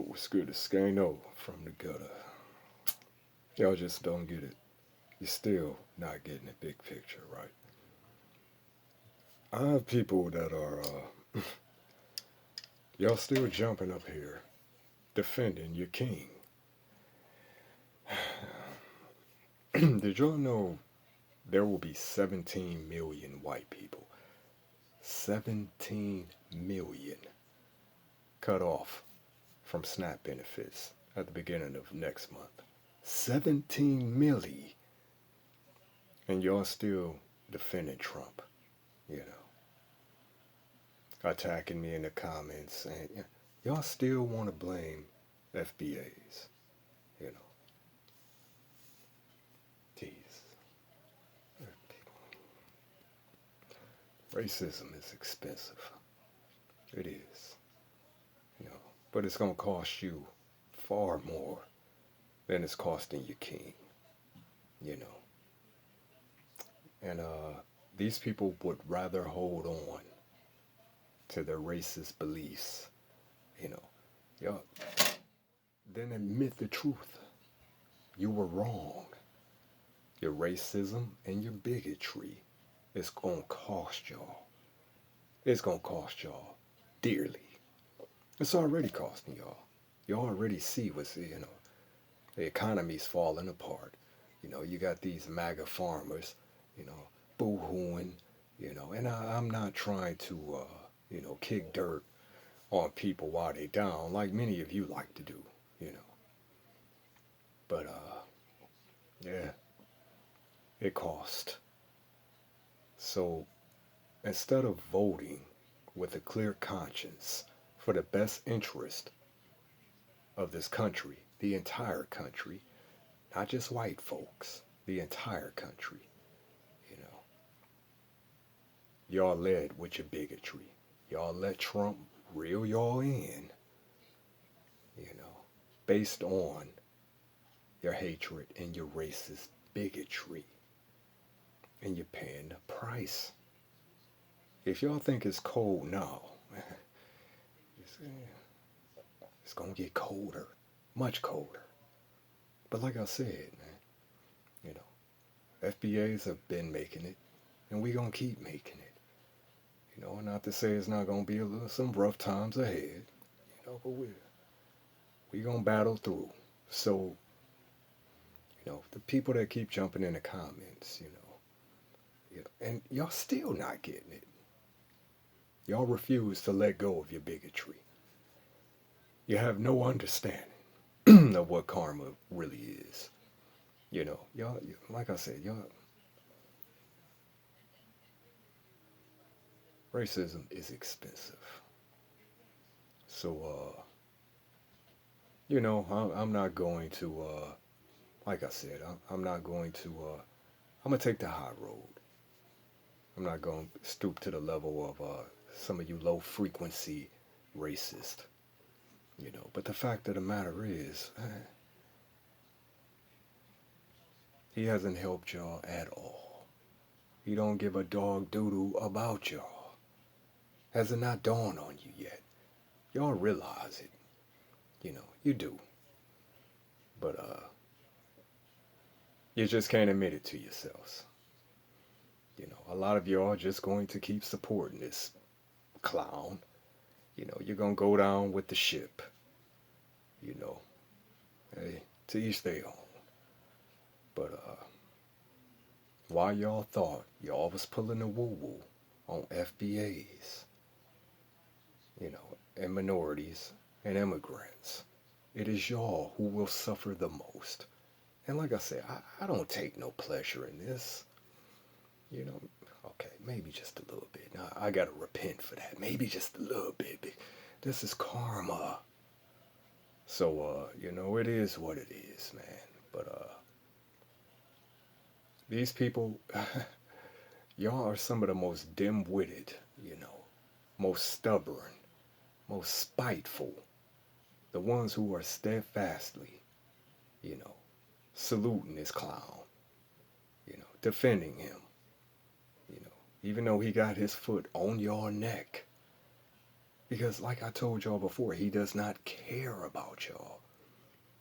What's good? It's Skano from the gutter. Y'all just don't get it. You're still not getting the big picture, right? I have people that are, y'all still jumping up here defending your king. Did y'all know there will be 17 million white people? 17 million cut off from SNAP benefits at the beginning of next month. 17 million. And y'all still defending Trump, you know, attacking me in the comments saying, yeah, y'all still want to blame FBAs, you know. Jeez. Racism is expensive. It is, you know, but it's going to cost you far more than it's costing your king, you know. And these people would rather hold on to their racist beliefs, you know, yeah, than admit the truth. You were wrong. Your racism and your bigotry is going to cost y'all. It's going to cost y'all dearly. It's already costing y'all. You already see what's, you know, the economy's falling apart. You know, you got these MAGA farmers, you know, boo-hooing, you know, and I'm not trying to, you know, kick dirt on people while they down, like many of you like to do, you know. But, yeah, it cost. So instead of voting with a clear conscience for the best interest of this country, the entire country, not just white folks, the entire country, you know, y'all led with your bigotry. Y'all let Trump reel y'all in, you know, based on your hatred and your racist bigotry. And you're paying the price. If y'all think it's cold now, it's, it's gonna get colder, much colder. But like I said, man, you know, FBAs have been making it, and we gonna keep making it. You know, not to say it's not gonna be some rough times ahead, you know, but we gonna battle through. So, you know, the people that keep jumping in the comments, you know, and y'all still not getting it. Y'all refuse to let go of your bigotry. You have no understanding of what karma really is. You know, y'all, like I said, y'all, racism is expensive. So, you know, I'm not going to, like I said, I'm not going to, I'm going to take the high road. I'm not going to stoop to the level of some of you low frequency racist, you know. But the fact of the matter is, he hasn't helped y'all at all. He don't give a dog doodle about y'all. Has it not dawned on you yet? Y'all realize it. You know, you do. But you just can't admit it to yourselves. You know, a lot of y'all are just going to keep supporting this clown. You know, you're gonna go down with the ship. You know, hey, to each their own. But why y'all thought y'all was pulling a woo-woo on FBAs, you know, and minorities and immigrants, it is y'all who will suffer the most. And like I said, I don't take no pleasure in this. You know, okay, maybe just a little bit. Now, I gotta repent for that. Maybe just a little bit. This is karma. So, you know, it is what it is, man. But, these people, y'all are some of the most dim-witted, you know, most stubborn, most spiteful, the ones who are steadfastly, you know, saluting this clown, you know, defending him, you know, even though he got his foot on your neck. Because like I told y'all before, he does not care about y'all.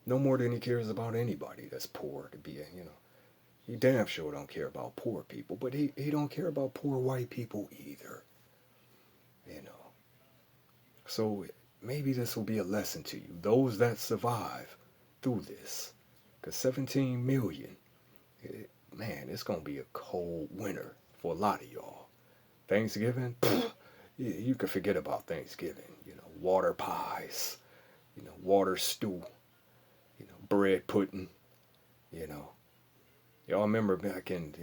No more than he cares about anybody that's poor to be, he damn sure don't care about poor people, but he don't care about poor white people either, you know. So maybe this will be a lesson to you, those that survive through this. Because 17 million, man, it's going to be a cold winter for a lot of y'all. Thanksgiving, you can forget about Thanksgiving. Water pies, water stew, bread pudding, you know. Y'all remember back in,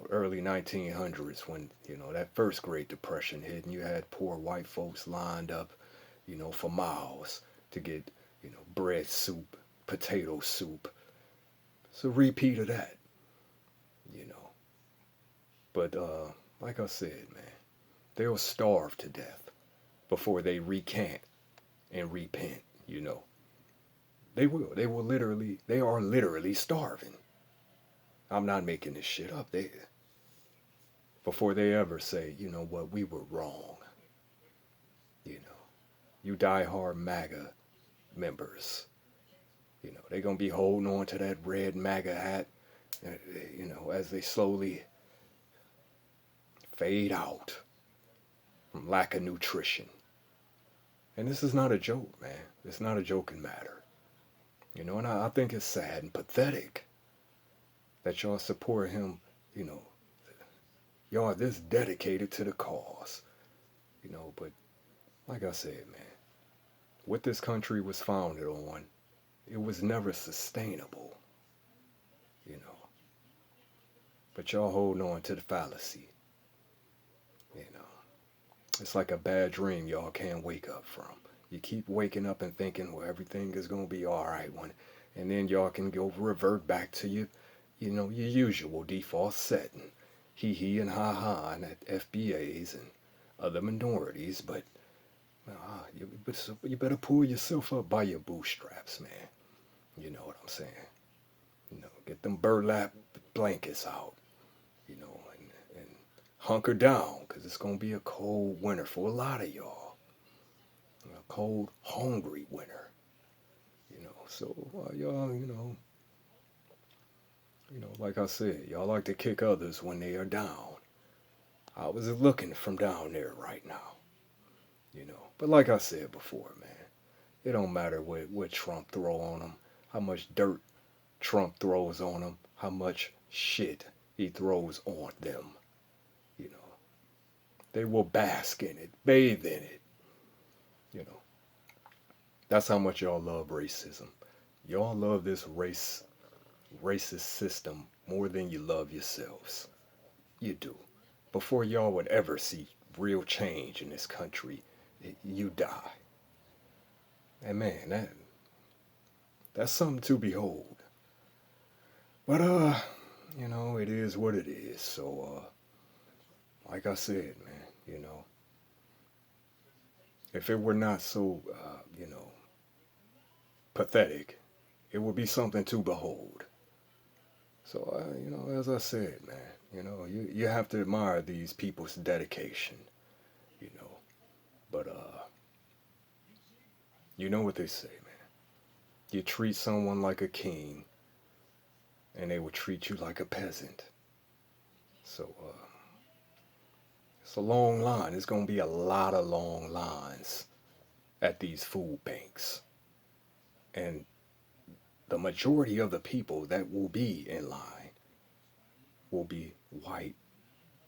early 1900s when, that first Great Depression hit and you had poor white folks lined up, for miles to get, bread soup, potato soup. It's a repeat of that, you know. But like I said, man, they'll starve to death before they recant and repent. They will. They are literally starving. I'm not making this shit up. Before they ever say, you know what, we were wrong. You know, you die-hard MAGA members, they're going to be holding on to that red MAGA hat, as they slowly fade out from lack of nutrition. And this is not a joke, man. It's not a joking matter. And I think it's sad and pathetic that y'all support him, y'all are this dedicated to the cause, but like I said, man, what this country was founded on, it was never sustainable, you know. But y'all holding on to the fallacy, you know. It's like a bad dream y'all can't wake up from. You keep waking up and thinking, well, everything is going to be all right and then y'all can go revert back to your usual default setting. Hee and ha and at FBAs and other minorities, but you better pull yourself up by your bootstraps, man. You know what I'm saying? Get them burlap blankets out, and hunker down, because it's going to be a cold winter for a lot of y'all. A cold, hungry winter. So y'all, like I said, y'all like to kick others when they are down. I was looking from down there right now, But like I said before, man, it don't matter what Trump throw on them, how much dirt Trump throws on them, how much shit he throws on them. They will bask in it, bathe in it. That's how much y'all love racism. Y'all love this racist system more than you love yourselves. You do. Before y'all would ever see real change in this country, you die. And man, that's something to behold. But it is what it is. So like I said, man, if it were not so pathetic, it would be something to behold. So as I said, man, you have to admire these people's dedication, you know. But you know what they say, man. You treat someone like a king, and they will treat you like a peasant. So it's a long line. It's gonna be a lot of long lines at these food banks, and the majority of the people that will be in line will be white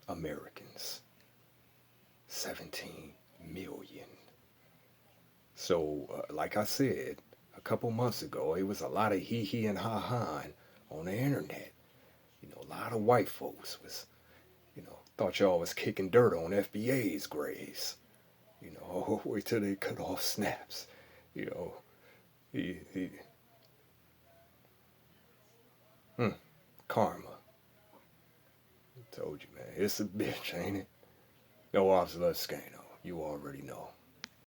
Americans. 17 million. So, like I said a couple months ago, it was a lot of hee and ha on the internet. A lot of white folks thought y'all was kicking dirt on FBA's graves. Wait till they cut off snaps. You know, he karma. I told you, man, it's a bitch, ain't it? No, Officer Scano, you already know.